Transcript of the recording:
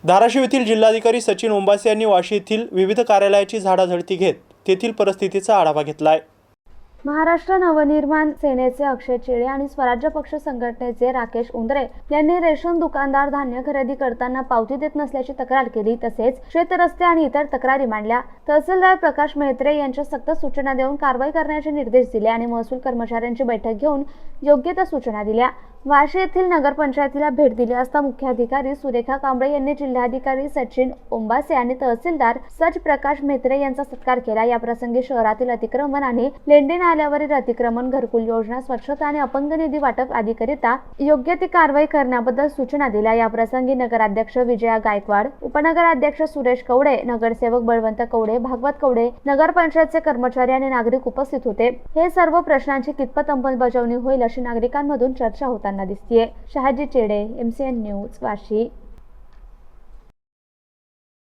धाराशिव येथील जिल्हाधिकारी सचिन ओंबासे यांनी वाशी येथील विविध कार्यालयाची झाडाझडती घेत तेथील परिस्थितीचा आढावा घेतलाय। महाराष्ट्र नवनिर्माण सेनेचे अक्षय चिळे आणि स्वराज्य पक्ष संघटनेचे राकेश उंदरे यांनी रेशन दुकानदार धान्य खरेदी करताना पावती देत नसल्याची तक्रार केली। तसेच शेतरस्ते आणि इतर तक्रारी मांडल्या। तहसीलदार प्रकाश मेहत्रे यांच्या सक्त सूचना देऊन कारवाई करण्याचे निर्देश दिले आणि महसूल कर्मचाऱ्यांची बैठक घेऊन योग्य त्या सूचना दिल्या। वाशी येथील नगरपंचायतीला भेट दिली असता मुख्याधिकारी सुरेखा कांबळे यांनी जिल्हाधिकारी सचिन ओंबासे आणि तहसीलदार सच प्रकाश मेहत्रे यांचा सत्कार केला। या प्रसंगी शहरातील अतिक्रमण आणि लेंडी नाल्यावरील अतिक्रमण, घरकुल योजना, स्वच्छता आणि अपंग निधी वाटप आदीकरिता योग्य ती कारवाई करण्याबद्दल सूचना दिल्या। या प्रसंगी नगराध्यक्ष विजया गायकवाड, उपनगराध्यक्ष सुरेश कवडे, नगरसेवक बळवंत कवडे, भागवत कवडे, नगरपंचायतचे कर्मचारी आणि नागरिक उपस्थित होते। हे सर्व प्रश्नांची कितपत अंमलबजावणी होईल अशी नागरिकांमधून चर्चा होताना दिसतीये। शहाजी चेडे, MCN न्यूज, वाशी।